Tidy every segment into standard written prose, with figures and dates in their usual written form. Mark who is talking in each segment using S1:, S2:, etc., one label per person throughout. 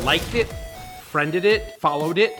S1: liked it, friended it, followed it.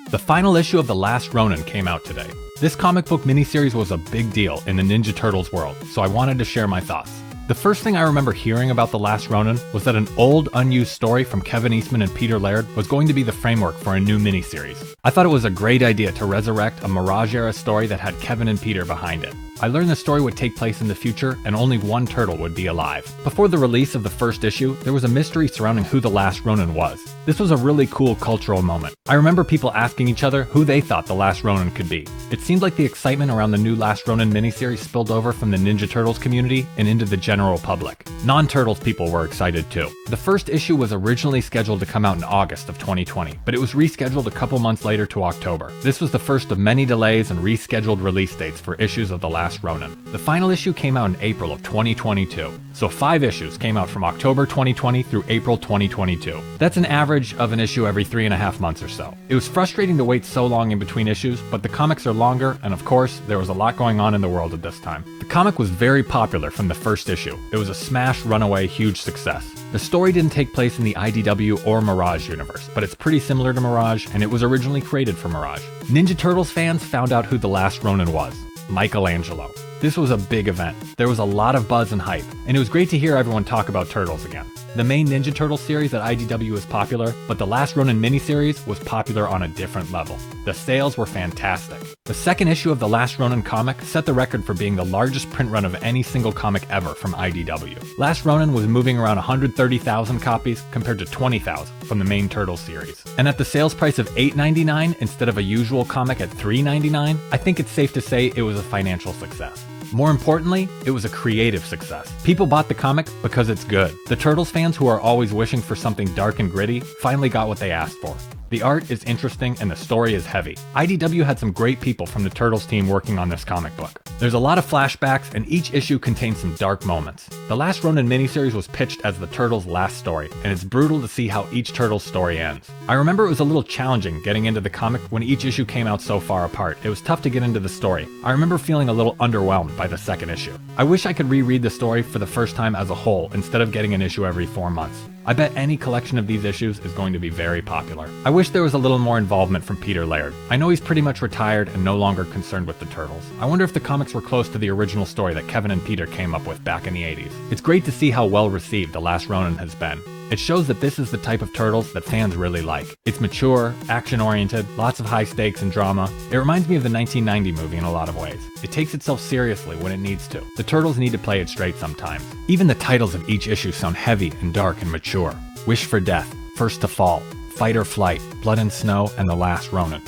S2: The final issue of The Last Ronin came out today. This comic book miniseries was a big deal in the Ninja Turtles world, so I wanted to share my thoughts. The first thing I remember hearing about The Last Ronin was that an old, unused story from Kevin Eastman and Peter Laird was going to be the framework for a new miniseries. I thought it was a great idea to resurrect a Mirage-era story that had Kevin and Peter behind it. I learned the story would take place in the future and only one turtle would be alive. Before the release of the first issue, there was a mystery surrounding who the Last Ronin was. This was a really cool cultural moment. I remember people asking each other who they thought the Last Ronin could be. It seemed like the excitement around the new Last Ronin miniseries spilled over from the Ninja Turtles community and into the general public. Non-Turtles people were excited too. The first issue was originally scheduled to come out in August of 2020, but it was rescheduled a couple months later to October. This was the first of many delays and rescheduled release dates for issues of The Last Ronin. The final issue came out in April of 2022, so 5 issues came out from October 2020 through April 2022. That's an average of an issue every 3.5 months or so. It was frustrating to wait so long in between issues, but the comics are longer, and of course, there was a lot going on in the world at this time. The comic was very popular from the first issue. It was a smash, runaway, huge success. The story didn't take place in the IDW or Mirage universe, but it's pretty similar to Mirage, and it was originally created for Mirage. Ninja Turtles fans found out who the Last Ronin was: Michelangelo. This was a big event. There was a lot of buzz and hype, and it was great to hear everyone talk about Turtles again. The main Ninja Turtles series at IDW is popular, but the Last Ronin miniseries was popular on a different level. The sales were fantastic. The second issue of the Last Ronin comic set the record for being the largest print run of any single comic ever from IDW. Last Ronin was moving around 130,000 copies compared to 20,000 from the main Turtles series. And at the sales price of $8.99 instead of a usual comic at $3.99, I think it's safe to say it was a financial success. More importantly, it was a creative success. People bought the comic because it's good. The Turtles fans who are always wishing for something dark and gritty finally got what they asked for. The art is interesting and the story is heavy. IDW had some great people from the Turtles team working on this comic book. There's a lot of flashbacks and each issue contains some dark moments. The Last Ronin miniseries was pitched as the Turtles' last story, and it's brutal to see how each Turtles story ends. I remember it was a little challenging getting into the comic when each issue came out so far apart. It was tough to get into the story. I remember feeling a little underwhelmed by the second issue. I wish I could reread the story for the first time as a whole instead of getting an issue every 4 months. I bet any collection of these issues is going to be very popular. I wish there was a little more involvement from Peter Laird. I know he's pretty much retired and no longer concerned with the Turtles. I wonder if the comics were close to the original story that Kevin and Peter came up with back in the 80s. It's great to see how well received The Last Ronin has been. It shows that this is the type of Turtles that fans really like. It's mature, action-oriented, lots of high stakes and drama. It reminds me of the 1990 movie in a lot of ways. It takes itself seriously when it needs to. The Turtles need to play it straight sometimes. Even the titles of each issue sound heavy and dark and mature. Wish for Death, First to Fall, Fight or Flight, Blood and Snow, and The Last Ronin.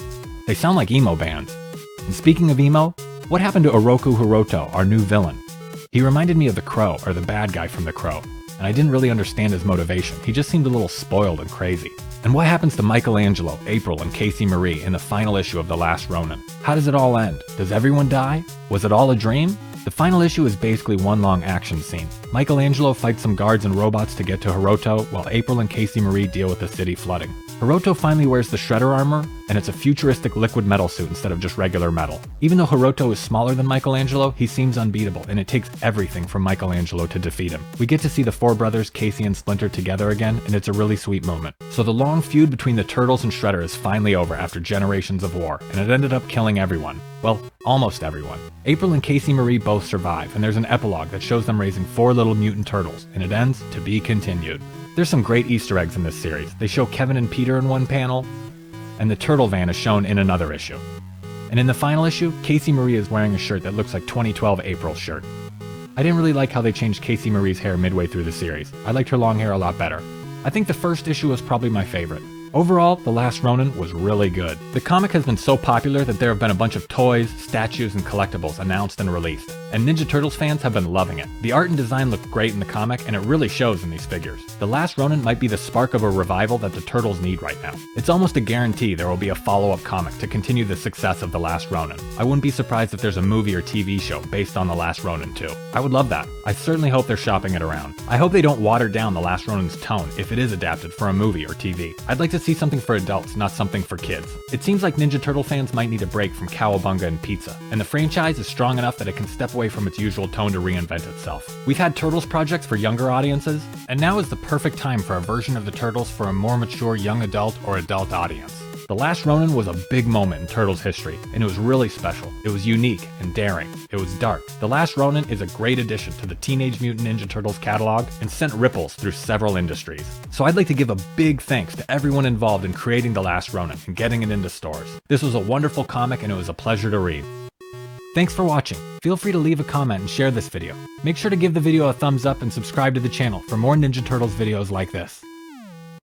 S2: They sound like emo bands. And speaking of emo, what happened to Oroku Hiroto, our new villain? He reminded me of the Crow, or the bad guy from the Crow, and I didn't really understand his motivation. He just seemed a little spoiled and crazy. And what happens to Michelangelo, April, and Casey Marie in the final issue of The Last Ronin? How does it all end? Does everyone die? Was it all a dream? The final issue is basically one long action scene. Michelangelo fights some guards and robots to get to Hiroto, while April and Casey Marie deal with the city flooding. Hiroto finally wears the Shredder armor, and it's a futuristic liquid metal suit instead of just regular metal. Even though Hiroto is smaller than Michelangelo, he seems unbeatable, and it takes everything from Michelangelo to defeat him. We get to see the four brothers, Casey and Splinter, together again, and it's a really sweet moment. So the long feud between the Turtles and Shredder is finally over after generations of war, and it ended up killing everyone. Well, almost everyone. April and Casey Marie both survive, and there's an epilogue that shows them raising 4 little mutant turtles, and it ends to be continued. There's some great Easter eggs in this series. They show Kevin and Peter in one panel, and the turtle van is shown in another issue. And in the final issue, Casey Marie is wearing a shirt that looks like 2012 April's shirt. I didn't really like how they changed Casey Marie's hair midway through the series. I liked her long hair a lot better. I think the first issue was probably my favorite. Overall, The Last Ronin was really good. The comic has been so popular that there have been a bunch of toys, statues, and collectibles announced and released, and Ninja Turtles fans have been loving it. The art and design look great in the comic, and it really shows in these figures. The Last Ronin might be the spark of a revival that the Turtles need right now. It's almost a guarantee there will be a follow-up comic to continue the success of The Last Ronin. I wouldn't be surprised if there's a movie or TV show based on The Last Ronin too. I would love that. I certainly hope they're shopping it around. I hope they don't water down The Last Ronin's tone if it is adapted for a movie or TV. I'd like to see something for adults, not something for kids. It seems like Ninja Turtle fans might need a break from cowabunga and pizza, and the franchise is strong enough that it can step away away from its usual tone to reinvent itself. We've had Turtles projects for younger audiences, and now is the perfect time for a version of the Turtles for a more mature young adult or adult audience. The Last Ronin was a big moment in Turtles history, and it was really special. It was unique and daring. It was dark. The Last Ronin is a great addition to the Teenage Mutant Ninja Turtles catalog and sent ripples through several industries. So I'd like to give a big thanks to everyone involved in creating The Last Ronin and getting it into stores. This was a wonderful comic and it was a pleasure to read. Thanks for watching. Feel free to leave a comment and share this video. Make sure to give the video a thumbs up and subscribe to the channel for more Ninja Turtles videos like this.